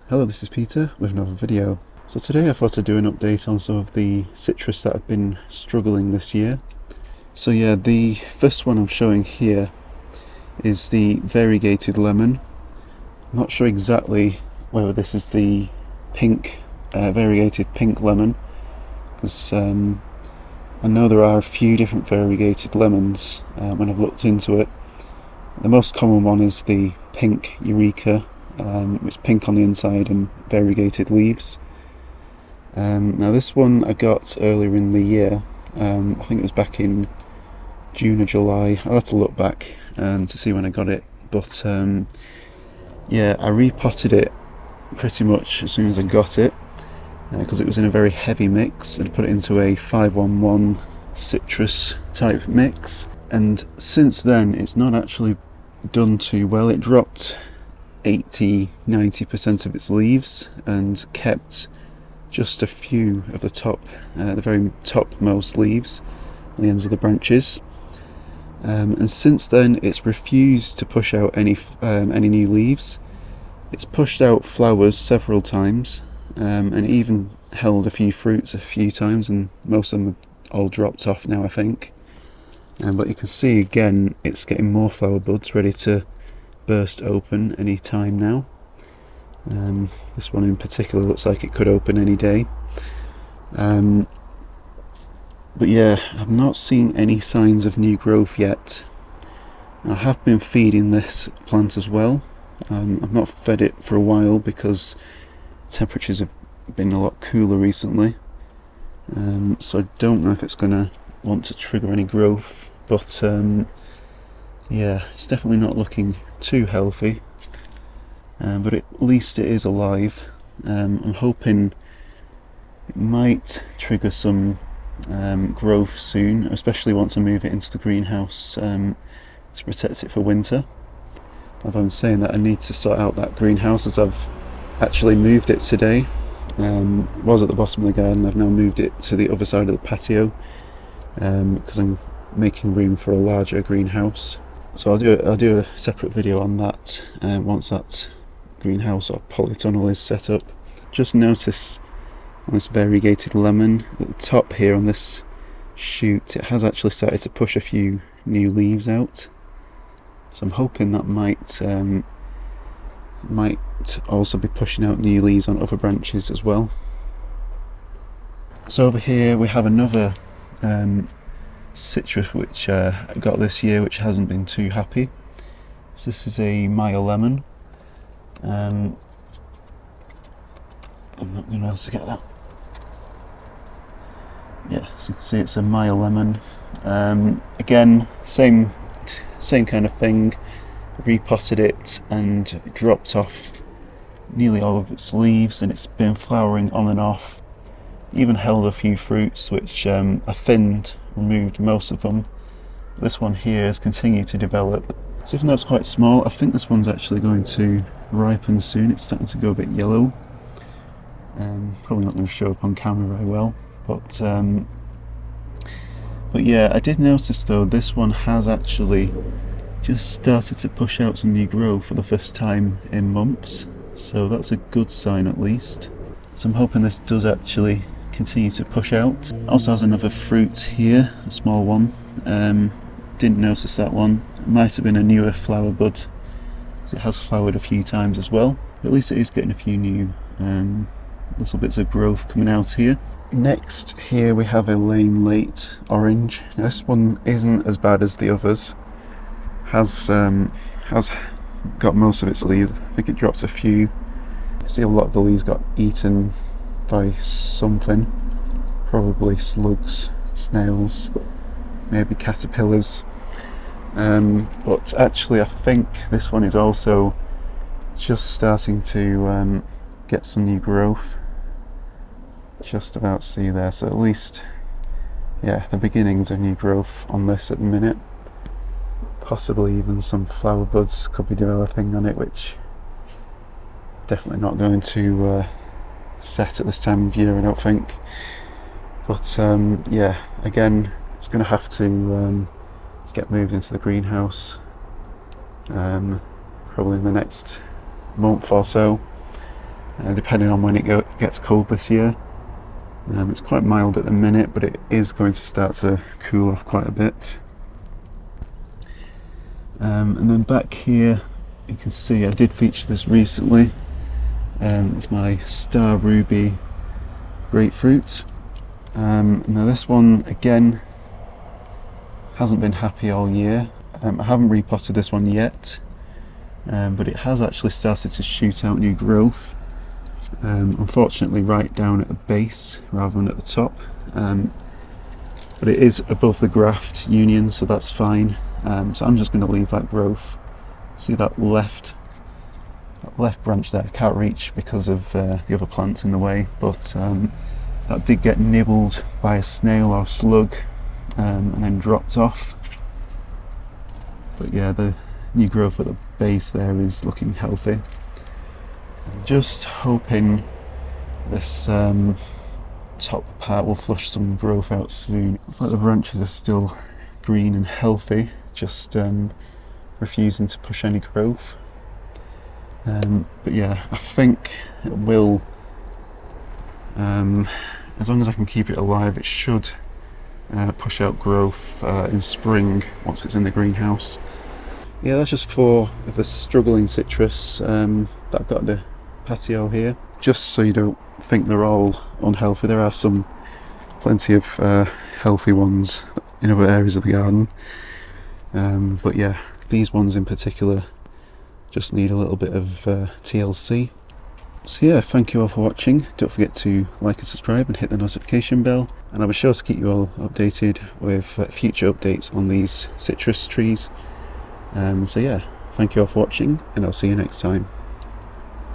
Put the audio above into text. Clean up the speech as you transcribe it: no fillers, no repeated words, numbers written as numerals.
Hello, this is Peter with another video. So today I thought I'd do an update on some of the citrus that have been struggling this year. So yeah, the first one I'm showing here is the Variegated Lemon. I'm not sure exactly whether this is the pink, variegated pink lemon, because I know there are a few different variegated lemons when I've looked into it. The most common one is the pink Eureka, which is pink on the inside and variegated leaves. Now this one I got earlier in the year. I think it was back in June or July. I'll have to look back to see when I got it, but yeah, I repotted it pretty much as soon as I got it, because it was in a very heavy mix, and put it into a 511 citrus type mix, and since then it's not actually done too well. It dropped 80-90% of its leaves and kept just a few of the the very topmost leaves on the ends of the branches, and since then it's refused to push out any new leaves. It's pushed out flowers several times, and even held a few fruits a few times, and most of them have all dropped off now, I think. But you can see again it's getting more flower buds ready to burst open any time now. This one in particular looks like it could open any day. But yeah, I've not seen any signs of new growth yet. I have been feeding this plant as well. I've not fed it for a while because temperatures have been a lot cooler recently, so I don't know if it's going to want to trigger any growth, but yeah, it's definitely not looking too healthy, but at least it is alive. I'm hoping it might trigger some growth soon, especially once I move it into the greenhouse to protect it for winter. Although I'm saying that I need to sort out that greenhouse, as I've actually moved it today. It was at the bottom of the garden. I've now moved it to the other side of the patio because I'm making room for a larger greenhouse. So I'll do a separate video on that once that greenhouse or polytunnel is set up. Just notice on this variegated lemon at the top here on this shoot, it has actually started to push a few new leaves out. So I'm hoping that might also be pushing out new leaves on other branches as well. So over here we have another citrus which I got this year, which hasn't been too happy. So this is a Meyer Lemon. I'm not going to be able to get that. Yeah, so you can see it's a Meyer Lemon. Again, same kind of thing. Repotted it and it dropped off nearly all of its leaves, and it's been flowering on and off. Even held a few fruits, which I thinned, removed most of them. This one here has continued to develop. So even though it's quite small, I think this one's actually going to ripen soon. It's starting to go a bit yellow. Probably not going to show up on camera very well, but yeah, I did notice though this one has actually just started to push out some new growth for the first time in months, so that's a good sign at least. So I'm hoping this does actually continue to push out. Also has another fruit here, a small one. Didn't notice that one. It might have been a newer flower bud, because it has flowered a few times as well. But at least it is getting a few new little bits of growth coming out here. Next here we have a Lane Late Orange. Now, this one isn't as bad as the others. Has got most of its leaves. I think it dropped a few. You see a lot of the leaves got eaten by something, probably slugs, snails, maybe caterpillars, but actually I think this one is also just starting to get some new growth. Just about see there, so at least, yeah, the beginnings of new growth on this at the minute. Possibly even some flower buds could be developing on it, which definitely not going to set at this time of year, I don't think. But yeah, again, it's going to have to get moved into the greenhouse probably in the next month or so. depending on when it gets cold this year. It's quite mild at the minute, but it is going to start to cool off quite a bit. And then back here you can see I did feature this recently. It's my Star Ruby Grapefruit. Now this one again hasn't been happy all year. I haven't repotted this one yet, but it has actually started to shoot out new growth. Unfortunately right down at the base rather than at the top, but it is above the graft union, so that's fine. So I'm just going to leave that growth. See that left branch there, I can't reach because of the other plants in the way, but that did get nibbled by a snail or slug and then dropped off. But yeah, the new growth at the base there is looking healthy. I'm just hoping this top part will flush some growth out soon. Looks like the branches are still green and healthy, just refusing to push any growth. But yeah, I think it will, as long as I can keep it alive, it should push out growth in spring once it's in the greenhouse. Yeah, that's just 4 of the struggling citrus that I've got in the patio here. Just so you don't think they're all unhealthy, there are plenty of healthy ones in other areas of the garden. But yeah, these ones in particular just need a little bit of TLC. So yeah, thank you all for watching. Don't forget to like and subscribe and hit the notification bell, and I'll be sure to keep you all updated with future updates on these citrus trees. So yeah, thank you all for watching, and I'll see you next time.